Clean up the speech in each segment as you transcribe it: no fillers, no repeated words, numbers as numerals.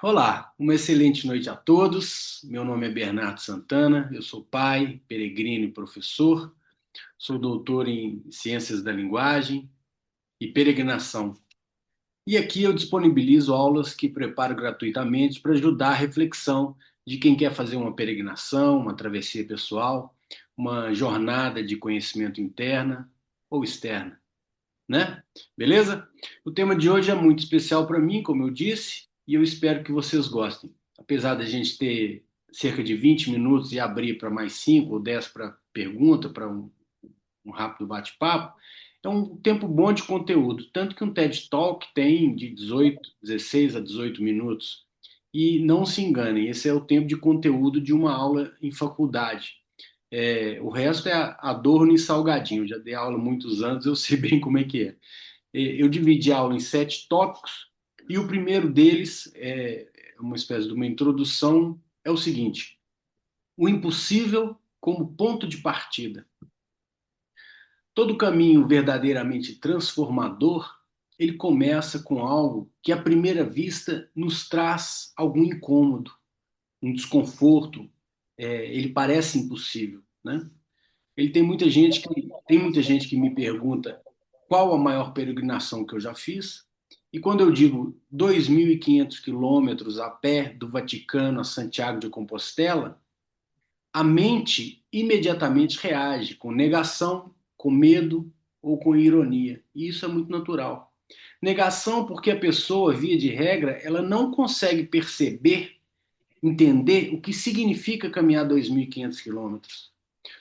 Olá, uma excelente noite a todos. Meu nome é Bernardo Santana, eu sou pai, peregrino e professor, sou doutor em Ciências da Linguagem e Peregrinação. E aqui eu disponibilizo aulas que preparo gratuitamente para ajudar a reflexão de quem quer fazer uma peregrinação, uma travessia pessoal, uma jornada de conhecimento interna ou externa, né? Beleza? O tema de hoje é muito especial para mim, como eu disse, e eu espero que vocês gostem. Apesar da gente ter cerca de 20 minutos e abrir para mais 5 ou 10 para pergunta, para um rápido bate-papo, é um tempo bom de conteúdo. Tanto que um TED Talk tem de 16 a 18 minutos. E não se enganem, esse é o tempo de conteúdo de uma aula em faculdade. O resto é adorno e salgadinho. Eu já dei aula há muitos anos, eu sei bem como é que é. Eu dividi a aula em 7 tópicos, e o primeiro deles é uma espécie de uma introdução, é o seguinte: o impossível como ponto de partida. Todo caminho verdadeiramente transformador, ele começa com algo que à primeira vista nos traz algum incômodo, um desconforto, ele parece impossível, né? Tem muita gente que me pergunta qual a maior peregrinação que eu já fiz. E quando eu digo 2.500 quilômetros a pé do Vaticano a Santiago de Compostela, a mente imediatamente reage com negação, com medo ou com ironia. E isso é muito natural. Negação porque a pessoa, via de regra, ela não consegue perceber, entender o que significa caminhar 2.500 quilômetros.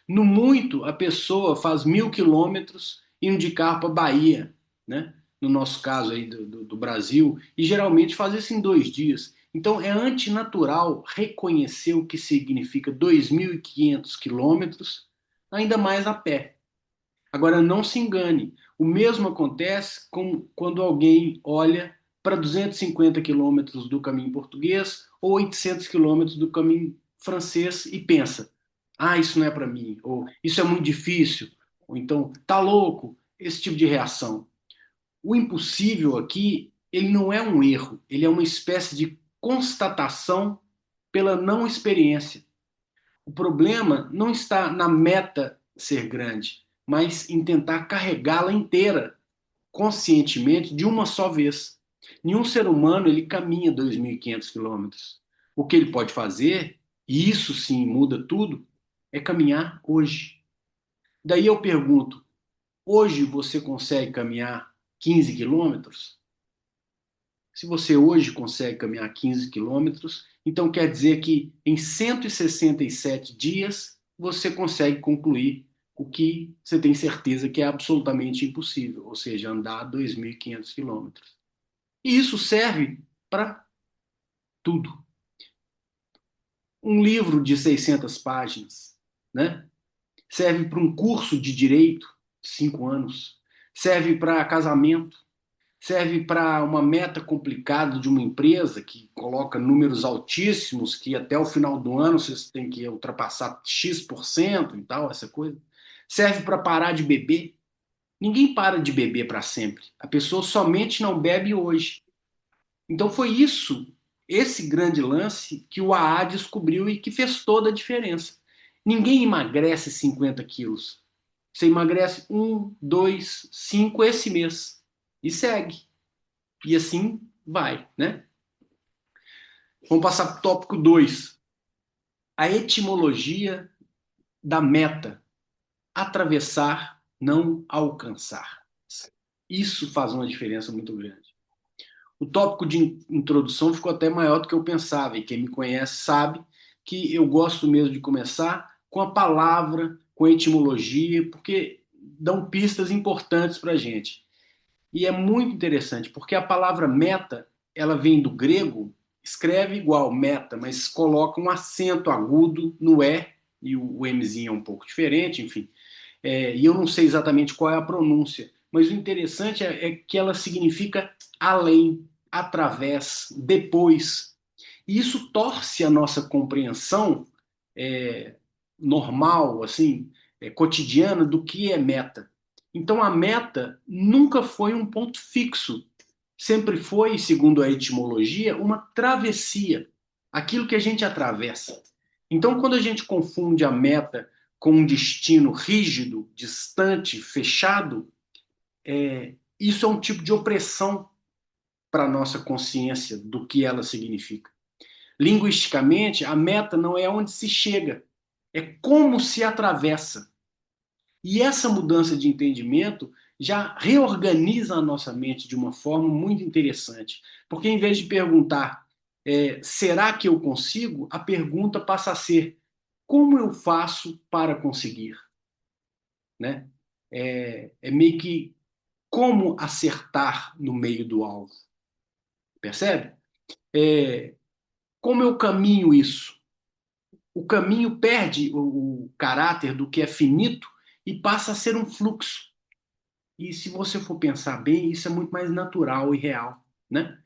No muito, a pessoa faz 1.000 quilômetros indo de carro para Bahia, né? No nosso caso aí do Brasil, e geralmente faz isso em 2 dias. Então é antinatural reconhecer o que significa 2.500 quilômetros, ainda mais a pé. Agora não se engane, o mesmo acontece quando alguém olha para 250 quilômetros do caminho português ou 800 quilômetros do caminho francês e pensa: ah, isso não é para mim, ou isso é muito difícil, ou então tá louco, esse tipo de reação. O impossível aqui, ele não é um erro, ele é uma espécie de constatação pela não experiência. O problema não está na meta ser grande, mas em tentar carregá-la inteira, conscientemente, de uma só vez. Nenhum ser humano ele caminha 2.500 quilômetros. O que ele pode fazer, e isso sim muda tudo, é caminhar hoje. Daí eu pergunto: hoje você consegue caminhar 15 quilômetros? Se você hoje consegue caminhar 15 quilômetros, então quer dizer que em 167 dias você consegue concluir o que você tem certeza que é absolutamente impossível, ou seja, andar 2.500 quilômetros. E isso serve para tudo. Um livro de 600 páginas, né? Serve para um curso de direito, 5 anos. Serve para casamento, serve para uma meta complicada de uma empresa que coloca números altíssimos, que até o final do ano vocês têm que ultrapassar X% e tal, essa coisa. Serve para parar de beber. Ninguém para de beber para sempre. A pessoa somente não bebe hoje. Então foi isso, esse grande lance que o AA descobriu e que fez toda a diferença. Ninguém emagrece 50 quilos. Você emagrece 1, 2, 5 esse mês. E segue. E assim vai, né? Vamos passar para o tópico 2. A etimologia da meta. Atravessar, não alcançar. Isso faz uma diferença muito grande. O tópico de introdução ficou até maior do que eu pensava, e quem me conhece sabe que eu gosto mesmo de começar com a palavra, com a etimologia, porque dão pistas importantes para a gente. E é muito interessante, porque a palavra meta, ela vem do grego, escreve igual meta, mas coloca um acento agudo no e o Mzinho é um pouco diferente, enfim. E eu não sei exatamente qual é a pronúncia, mas o interessante é que ela significa além, através, depois. E isso torce a nossa compreensão é, normal, assim, cotidiana do que é meta. Então a meta nunca foi um ponto fixo. sempre foi, segundo a etimologia, uma travessia, aquilo que a gente atravessa. Então, quando a gente confunde a meta com um destino rígido, distante, fechado, isso é um tipo de opressão para a nossa consciência do que ela significa. Linguisticamente, a meta não é onde se chega, é como se atravessa. E essa mudança de entendimento já reorganiza a nossa mente de uma forma muito interessante. Porque em vez de perguntar, será que eu consigo? A pergunta passa a ser, como eu faço para conseguir? Né? É meio que como acertar no meio do alvo. Percebe? Como eu caminho isso? O caminho perde o caráter do que é finito e passa a ser um fluxo. E se você for pensar bem, isso é muito mais natural e real, né?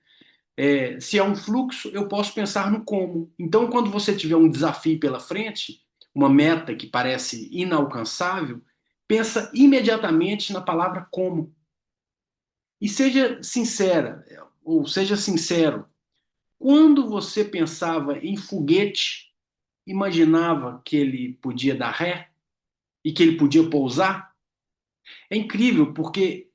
Se é um fluxo, eu posso pensar no como. Então, quando você tiver um desafio pela frente, uma meta que parece inalcançável, pensa imediatamente na palavra como. E seja sincera, ou seja sincero, quando você pensava em foguete, imaginava que ele podia dar ré e que ele podia pousar? É incrível, porque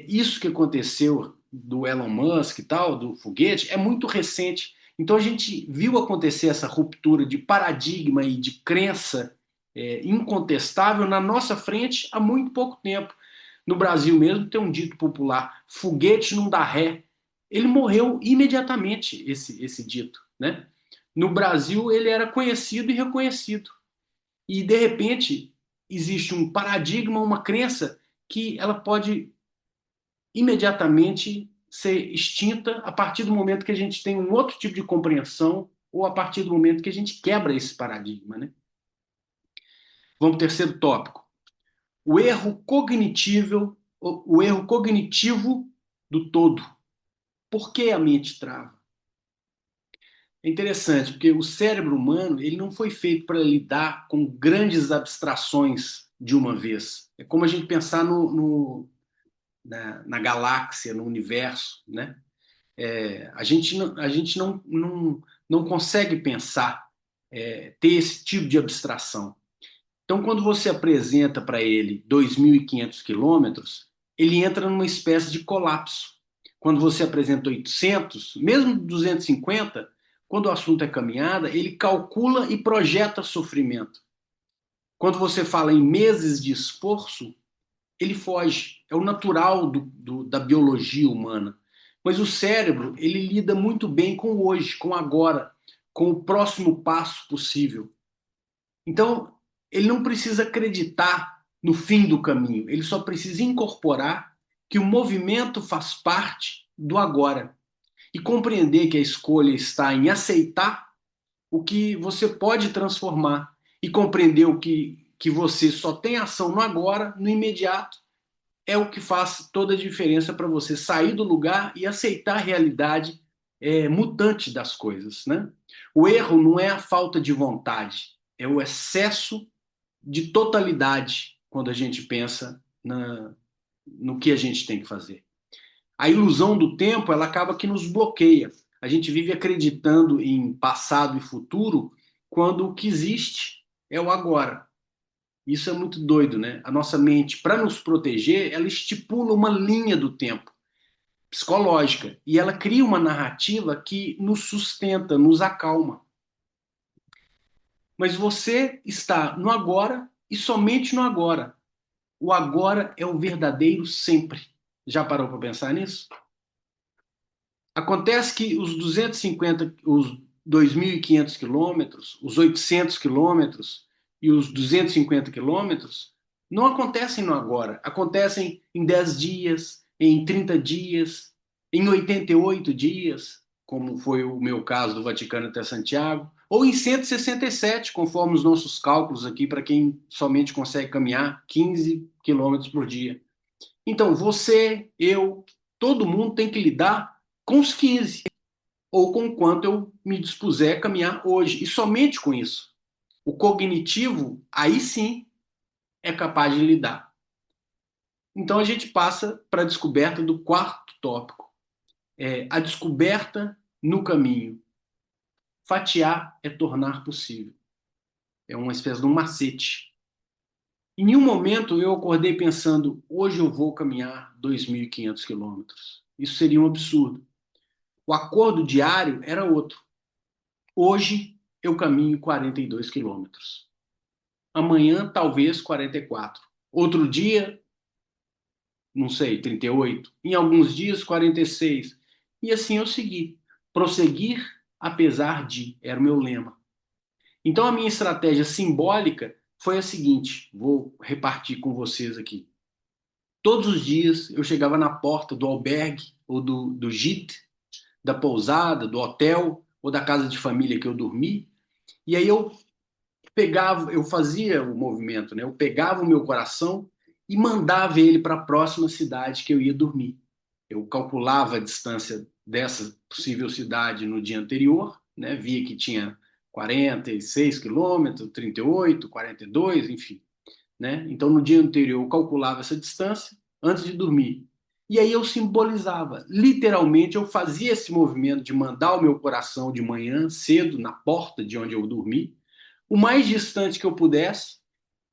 isso que aconteceu do Elon Musk e tal, do foguete, é muito recente. Então a gente viu acontecer essa ruptura de paradigma e de crença incontestável na nossa frente há muito pouco tempo. No Brasil mesmo tem um dito popular: foguete não dá ré. Ele morreu imediatamente, esse dito. Né? No Brasil ele era conhecido e reconhecido. E, de repente, existe um paradigma, uma crença que ela pode imediatamente ser extinta a partir do momento que a gente tem um outro tipo de compreensão ou a partir do momento que a gente quebra esse paradigma, né? Vamos para o terceiro tópico. O erro cognitivo do todo. Por que a mente trava? É interessante, porque o cérebro humano ele não foi feito para lidar com grandes abstrações de uma vez. É como a gente pensar na galáxia, no universo. Né? A gente não consegue pensar, ter esse tipo de abstração. Então, quando você apresenta para ele 2.500 quilômetros, ele entra numa espécie de colapso. Quando você apresenta 800, mesmo 250, quando o assunto é caminhada, ele calcula e projeta sofrimento. Quando você fala em meses de esforço, ele foge. É o natural da biologia humana. Mas o cérebro, ele lida muito bem com o hoje, com o agora, com o próximo passo possível. Então, ele não precisa acreditar no fim do caminho, ele só precisa incorporar que o movimento faz parte do agora e compreender que a escolha está em aceitar o que você pode transformar e compreender que você só tem ação no agora, no imediato, é o que faz toda a diferença para você sair do lugar e aceitar a realidade mutante das coisas. Né? O erro não é a falta de vontade, é o excesso de totalidade quando a gente pensa no que a gente tem que fazer. A ilusão do tempo ela acaba que nos bloqueia. A gente vive acreditando em passado e futuro quando o que existe é o agora. Isso é muito doido, né? A nossa mente, para nos proteger, ela estipula uma linha do tempo psicológica e ela cria uma narrativa que nos sustenta, nos acalma. Mas você está no agora e somente no agora. O agora é o verdadeiro sempre. Já parou para pensar nisso? Acontece que os 250, os 2.500 quilômetros, os 800 quilômetros e os 250 quilômetros não acontecem no agora. Acontecem em 10 dias, em 30 dias, em 88 dias, como foi o meu caso do Vaticano até Santiago, ou em 167, conforme os nossos cálculos aqui, para quem somente consegue caminhar 15 quilômetros por dia. Então, você, eu, todo mundo tem que lidar com os 15, ou com quanto eu me dispuser a caminhar hoje, e somente com isso. O cognitivo, aí sim, é capaz de lidar. Então a gente passa para a descoberta do quarto tópico. A descoberta no caminho. Fatiar é tornar possível. É uma espécie de um macete. Em nenhum momento eu acordei pensando, hoje eu vou caminhar 2.500 quilômetros. Isso seria um absurdo. O acordo diário era outro. Hoje eu caminho 42 quilômetros. Amanhã, talvez 44. Outro dia, não sei, 38. Em alguns dias, 46. E assim eu segui. Prosseguir apesar de, era o meu lema. Então a minha estratégia simbólica foi a seguinte, vou repartir com vocês aqui. Todos os dias eu chegava na porta do albergue ou do gite, da pousada, do hotel ou da casa de família que eu dormi, e aí eu fazia o movimento, né? Eu pegava o meu coração e mandava ele para a próxima cidade que eu ia dormir. Eu calculava a distância dessa possível cidade no dia anterior, né? Via que tinha 46 quilômetros, 38, 42, enfim, né? Então no dia anterior eu calculava essa distância antes de dormir. E aí eu simbolizava, literalmente eu fazia esse movimento de mandar o meu coração de manhã cedo na porta de onde eu dormi, o mais distante que eu pudesse,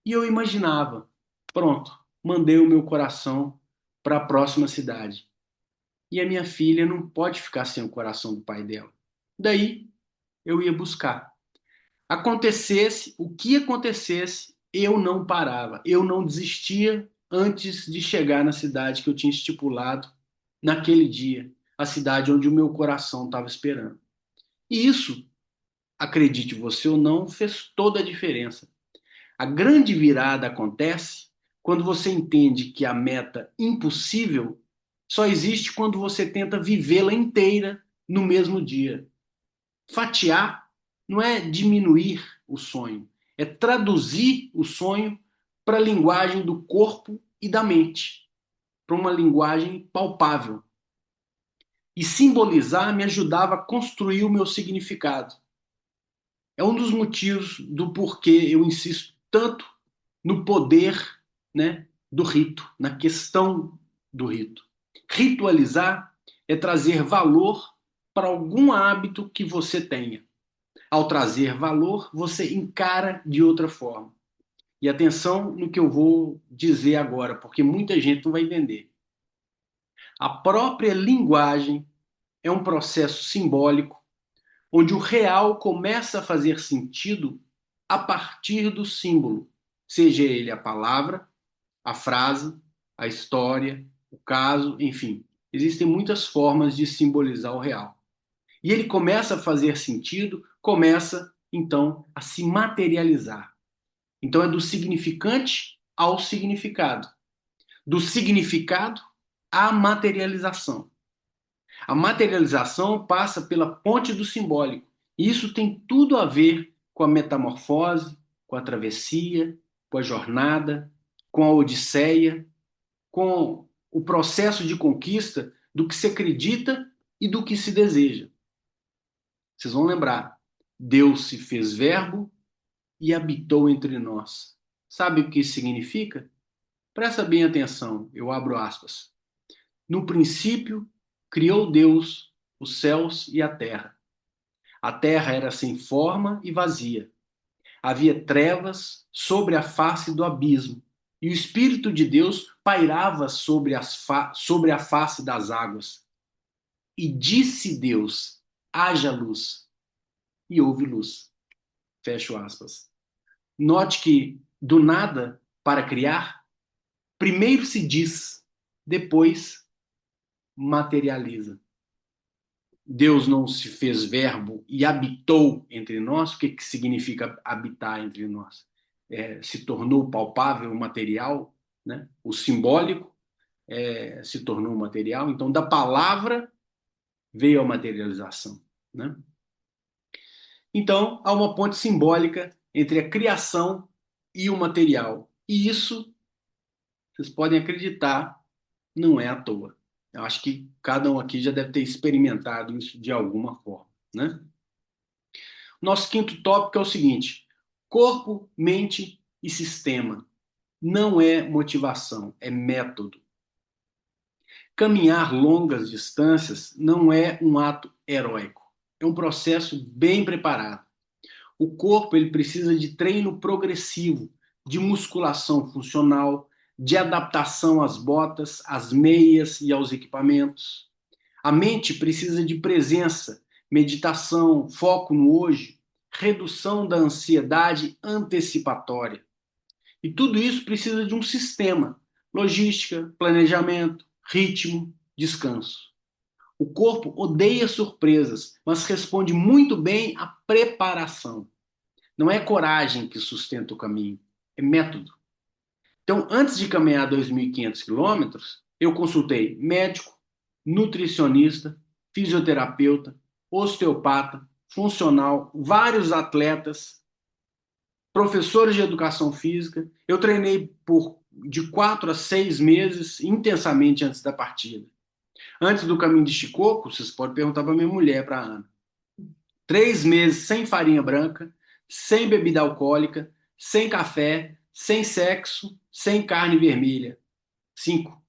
e eu imaginava, pronto, mandei o meu coração para a próxima cidade. E a minha filha não pode ficar sem o coração do pai dela. Daí eu ia buscar. Acontecesse o que acontecesse, eu não parava, eu não desistia antes de chegar na cidade que eu tinha estipulado naquele dia, a cidade onde o meu coração estava esperando. E isso, acredite você ou não, fez toda a diferença. A grande virada acontece quando você entende que a meta impossível só existe quando você tenta vivê-la inteira no mesmo dia. Fatiar não é diminuir o sonho, é traduzir o sonho para a linguagem do corpo e da mente, para uma linguagem palpável. E simbolizar me ajudava a construir o meu significado. É um dos motivos do porquê eu insisto tanto no poder, né, do rito, na questão do rito. Ritualizar é trazer valor para algum hábito que você tenha. Ao trazer valor, você encara de outra forma. E atenção no que eu vou dizer agora, porque muita gente não vai entender. A própria linguagem é um processo simbólico onde o real começa a fazer sentido a partir do símbolo, seja ele a palavra, a frase, a história, o caso, enfim. Existem muitas formas de simbolizar o real. E ele começa a fazer sentido, começa então a se materializar. Então é do significante ao significado, do significado à materialização. A materialização passa pela ponte do simbólico. E isso tem tudo a ver com a metamorfose, com a travessia, com a jornada, com a odisseia, com o processo de conquista do que se acredita e do que se deseja. Vocês vão lembrar, Deus se fez verbo e habitou entre nós. Sabe o que isso significa? Presta bem atenção, eu abro aspas. No princípio, criou Deus os céus e a terra. A terra era sem forma e vazia. Havia trevas sobre a face do abismo, e o Espírito de Deus pairava sobre a face das águas. E disse Deus: haja luz. E houve luz. Fecho aspas. Note que, do nada para criar, primeiro se diz, depois materializa. Deus não se fez verbo e habitou entre nós. O que, que significa habitar entre nós? Se tornou palpável, material, né? O simbólico se tornou material. Então, da palavra veio a materialização. Né? Então, há uma ponte simbólica entre a criação e o material. E isso, vocês podem acreditar, não é à toa. Eu acho que cada um aqui já deve ter experimentado isso de alguma forma. Né? Nosso quinto tópico é o seguinte: corpo, mente e sistema. Não é motivação, é método. Caminhar longas distâncias não é um ato heróico, é um processo bem preparado. O corpo ele precisa de treino progressivo, de musculação funcional, de adaptação às botas, às meias e aos equipamentos. A mente precisa de presença, meditação, foco no hoje, redução da ansiedade antecipatória. E tudo isso precisa de um sistema: logística, planejamento, ritmo, descanso. O corpo odeia surpresas, mas responde muito bem à preparação. Não é coragem que sustenta o caminho, é método. Então, antes de caminhar 2.500 quilômetros, eu consultei médico, nutricionista, fisioterapeuta, osteopata, funcional, vários atletas, professores de educação física. Eu treinei por de 4 a 6 meses intensamente antes da partida. Antes do caminho de Shikoku, vocês podem perguntar para minha mulher, para a Ana. 3 meses sem farinha branca, sem bebida alcoólica, sem café, sem sexo, sem carne vermelha. 5.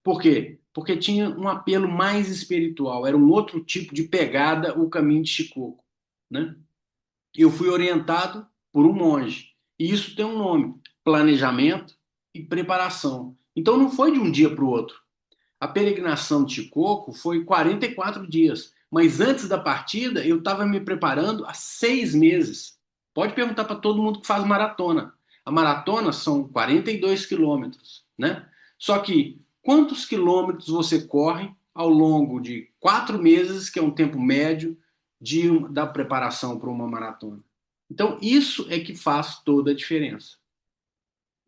Por quê? Porque tinha um apelo mais espiritual, era um outro tipo de pegada o caminho de Shikoku, né? Eu fui orientado por um monge. E isso tem um nome: planejamento e preparação. Então não foi de um dia para o outro. A peregrinação de Shikoku foi 44 dias, mas antes da partida eu estava me preparando há 6 meses. Pode perguntar para todo mundo que faz maratona. A maratona são 42 quilômetros, né? Só que quantos quilômetros você corre ao longo de 4 meses, que é um tempo médio da preparação para uma maratona? Então, isso é que faz toda a diferença,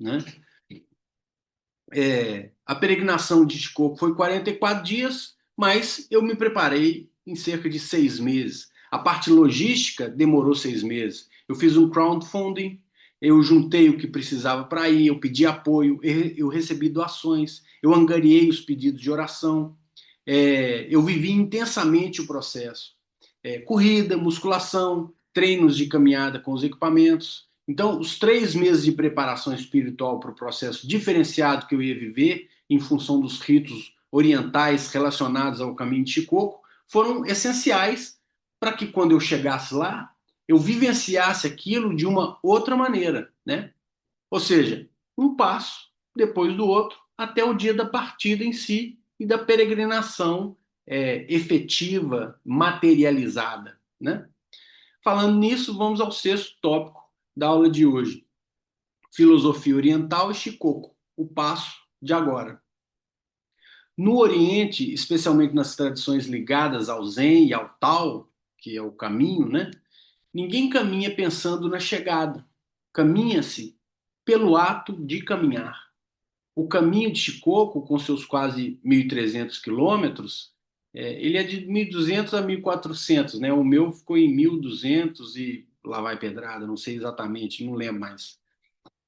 né? A peregrinação de Shikoku foi 44 dias, mas eu me preparei em cerca de 6 meses. A parte logística demorou 6 meses. Eu fiz um crowdfunding, eu juntei o que precisava para ir, eu pedi apoio, eu recebi doações, eu angariei os pedidos de oração, eu vivi intensamente o processo. Corrida, musculação, treinos de caminhada com os equipamentos. Então, os 3 meses de preparação espiritual para o processo diferenciado que eu ia viver, em função dos ritos orientais relacionados ao caminho de Shikoku, foram essenciais para que, quando eu chegasse lá, eu vivenciasse aquilo de uma outra maneira, né? Ou seja, um passo depois do outro, até o dia da partida em si e da peregrinação efetiva, materializada, né? Falando nisso, vamos ao sexto tópico da aula de hoje: filosofia oriental e Shikoku, o passo de agora. No Oriente, especialmente nas tradições ligadas ao Zen e ao Tao, que é o caminho, né? Ninguém caminha pensando na chegada. Caminha-se pelo ato de caminhar. O caminho de Shikoku, com seus quase 1.300 quilômetros, ele é de 1.200 a 1.400, né? O meu ficou em 1.200 e lá vai pedrada, não sei exatamente, não lembro mais.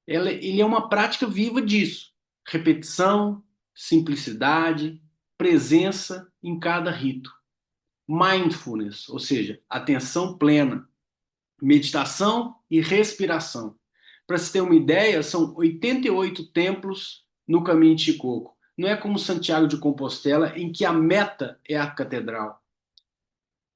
Ele é uma prática viva disso: repetição, simplicidade, presença em cada rito. Mindfulness, ou seja, atenção plena, meditação e respiração. Para se ter uma ideia, são 88 templos no caminho de Shikoku. Não é como Santiago de Compostela, em que a meta é a catedral.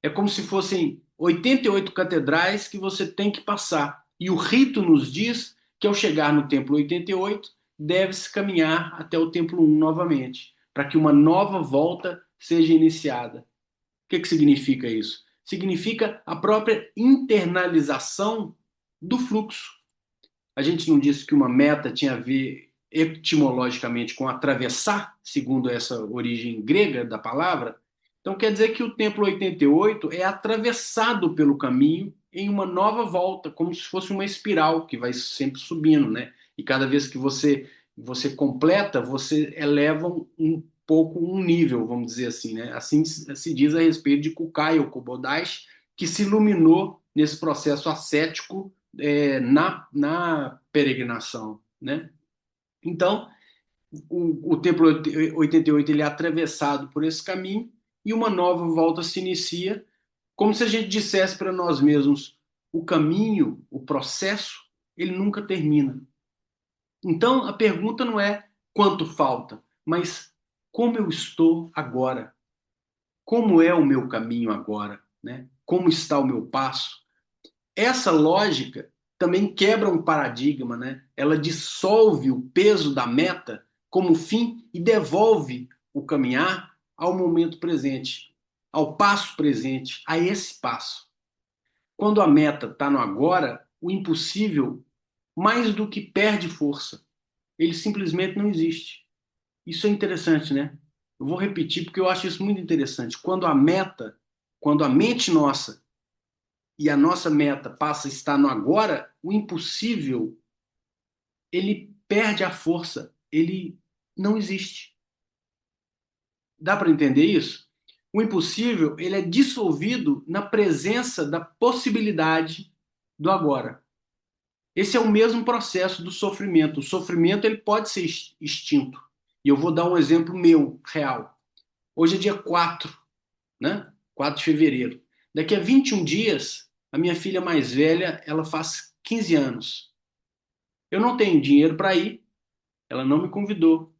É como se fossem 88 catedrais que você tem que passar. E o rito nos diz que, ao chegar no templo 88, deve-se caminhar até o templo 1 novamente, para que uma nova volta seja iniciada. O que significa isso? Significa a própria internalização do fluxo. A gente não disse que uma meta tinha a ver etimologicamente com atravessar, segundo essa origem grega da palavra? Então quer dizer que o templo 88 é atravessado pelo caminho em uma nova volta, como se fosse uma espiral que vai sempre subindo, né? E cada vez que você completa, você eleva um pouco um nível, vamos dizer assim, né? Assim se diz a respeito de Kukai ou Kobodashi, que se iluminou nesse processo ascético na peregrinação, né? Então, o templo 88 ele é atravessado por esse caminho e uma nova volta se inicia, como se a gente dissesse para nós mesmos: o caminho, o processo, ele nunca termina. Então, a pergunta não é quanto falta, mas como eu estou agora, como é o meu caminho agora, né? Como está o meu passo. Essa lógica também quebra um paradigma, né? Ela dissolve o peso da meta como fim e devolve o caminhar ao momento presente, ao passo presente, a esse passo. Quando a meta está no agora, o impossível, mais do que perde força, ele simplesmente não existe. Isso é interessante, né? Eu vou repetir porque eu acho isso muito interessante. Quando a mente nossa e a nossa meta passa a estar no agora, o impossível, ele perde a força, ele não existe. Dá para entender isso? O impossível, ele é dissolvido na presença da possibilidade do agora. Esse é o mesmo processo do sofrimento. O sofrimento ele pode ser extinto. E eu vou dar um exemplo meu, real. Hoje é dia 4, né? 4 de fevereiro. Daqui a 21 dias, a minha filha mais velha, ela faz 15 anos. Eu não tenho dinheiro para ir, ela não me convidou,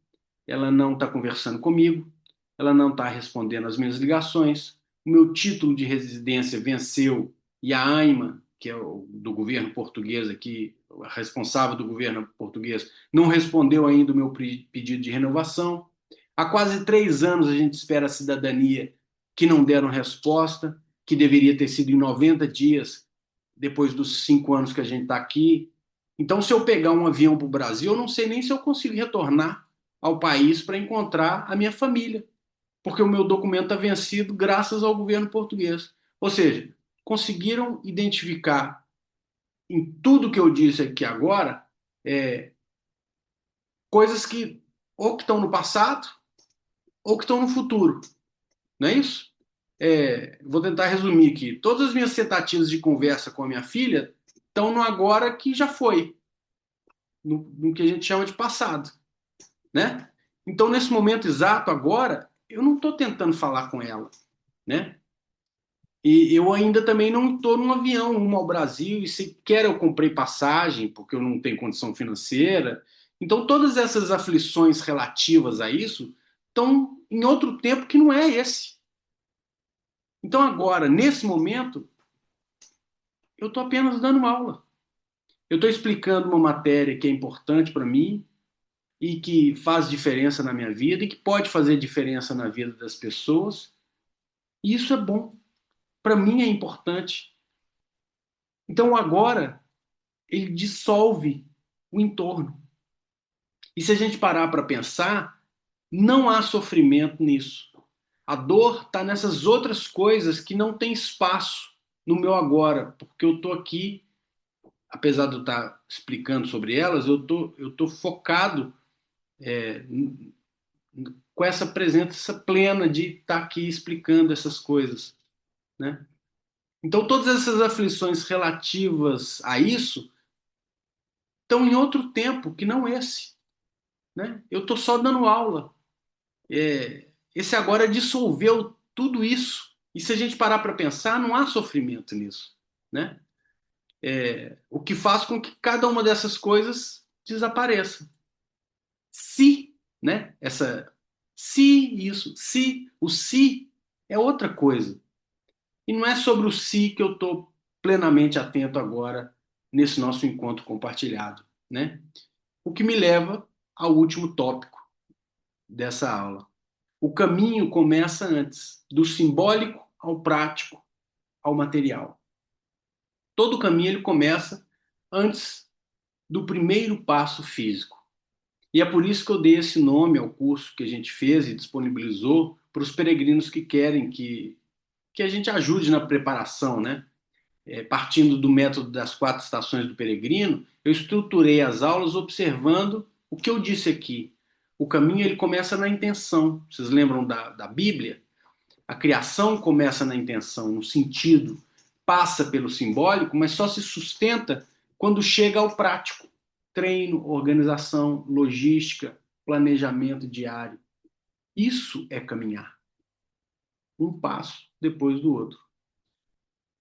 ela não está conversando comigo, ela não está respondendo as minhas ligações, o meu título de residência venceu e a AIMA, que é o do governo português aqui, responsável do governo português, não respondeu ainda o meu pedido de renovação. Há quase 3 anos a gente espera a cidadania que não deram resposta, que deveria ter sido em 90 dias, depois dos 5 anos que a gente está aqui. Então, se eu pegar um avião para o Brasil, eu não sei nem se eu consigo retornar ao país para encontrar a minha família, porque o meu documento está vencido graças ao governo português. Ou seja, conseguiram identificar em tudo que eu disse aqui agora coisas que ou que estão no passado ou que estão no futuro, não é isso? Vou tentar resumir aqui. Todas as minhas tentativas de conversa com a minha filha estão no agora que já foi, no que a gente chama de passado, né? Então, nesse momento exato agora, eu não estou tentando falar com ela, né? E eu ainda também não estou num avião rumo ao Brasil e sequer eu comprei passagem porque eu não tenho condição financeira. Então, todas essas aflições relativas a isso estão em outro tempo que não é esse. Então, agora, nesse momento, eu estou apenas dando aula. Eu estou explicando uma matéria que é importante para mim e que faz diferença na minha vida e que pode fazer diferença na vida das pessoas. E isso é bom. Para mim é importante. Então, agora, ele dissolve o entorno. E se a gente parar para pensar, não há sofrimento nisso. A dor está nessas outras coisas que não tem espaço no meu agora, porque eu estou aqui, apesar de eu estar explicando sobre elas, eu tô focado é, com essa presença plena de estar aqui explicando essas coisas, né? Então todas essas aflições relativas a isso estão em outro tempo que não esse, né? Eu estou só dando aula. Esse agora dissolveu tudo isso. E se a gente parar para pensar, não há sofrimento nisso, né? O que faz com que cada uma dessas coisas desapareça. Se, né? Se isso, se, o se é outra coisa. E não é sobre o se que eu estou plenamente atento agora nesse nosso encontro compartilhado, né? O que me leva ao último tópico dessa aula. O caminho começa antes, do simbólico ao prático, ao material. Todo o caminho ele começa antes do primeiro passo físico. E é por isso que eu dei esse nome ao curso que a gente fez e disponibilizou para os peregrinos que querem que a gente ajude na preparação, né? Partindo do método das 4 estações do peregrino, eu estruturei as aulas observando o que eu disse aqui. O caminho ele começa na intenção. Vocês lembram da Bíblia? A criação começa na intenção, no sentido, passa pelo simbólico, mas só se sustenta quando chega ao prático. Treino, organização, logística, planejamento diário. Isso é caminhar. Um passo depois do outro.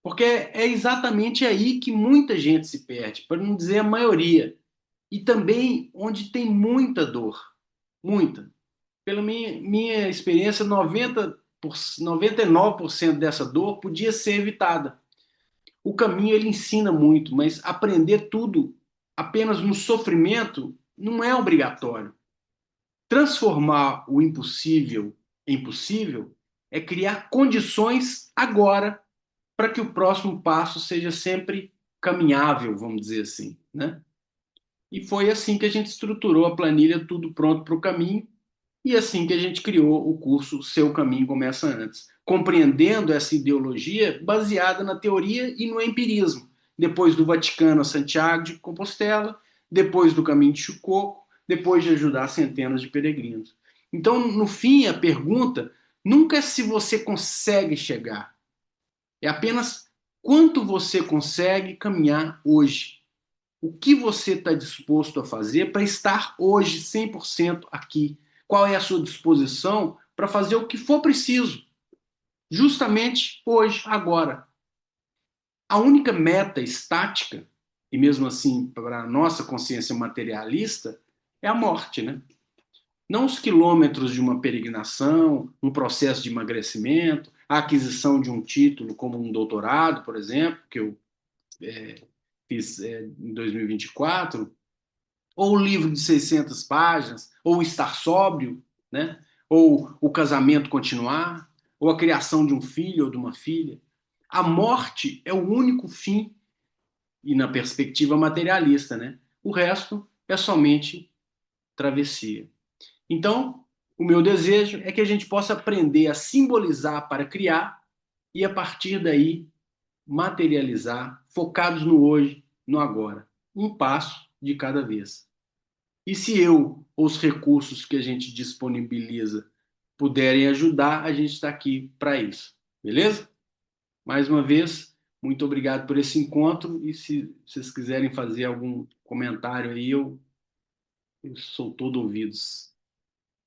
Porque é exatamente aí que muita gente se perde, para não dizer a maioria. E também onde tem muita dor. Muita. Pela minha experiência, 99% dessa dor podia ser evitada. O caminho ele ensina muito, mas aprender tudo apenas no sofrimento não é obrigatório. Transformar o impossível em possível é criar condições agora para que o próximo passo seja sempre caminhável, vamos dizer assim, né? E foi assim que a gente estruturou a planilha Tudo Pronto para o Caminho, e assim que a gente criou o curso Seu Caminho Começa Antes, compreendendo essa ideologia baseada na teoria e no empirismo, depois do Vaticano a Santiago de Compostela, depois do Caminho de Chucoco, depois de ajudar centenas de peregrinos. Então, no fim, a pergunta nunca é se você consegue chegar, é apenas quanto você consegue caminhar hoje. O que você está disposto a fazer para estar hoje 100% aqui? Qual é a sua disposição para fazer o que for preciso, justamente hoje, agora? A única meta estática, e mesmo assim para a nossa consciência materialista, é a morte, né? Não os quilômetros de uma peregrinação, um processo de emagrecimento, a aquisição de um título como um doutorado, por exemplo, que eu fiz em 2024, ou o livro de 600 páginas, ou estar sóbrio, né? Ou o casamento continuar, ou a criação de um filho ou de uma filha. A morte é o único fim, e na perspectiva materialista, né? O resto é somente travessia. Então, o meu desejo é que a gente possa aprender a simbolizar para criar e, a partir daí, materializar, focados no hoje, no agora. Um passo de cada vez. E se eu ou os recursos que a gente disponibiliza puderem ajudar, a gente está aqui para isso. Beleza? Mais uma vez, muito obrigado por esse encontro. E se vocês quiserem fazer algum comentário aí, eu sou todo ouvidos.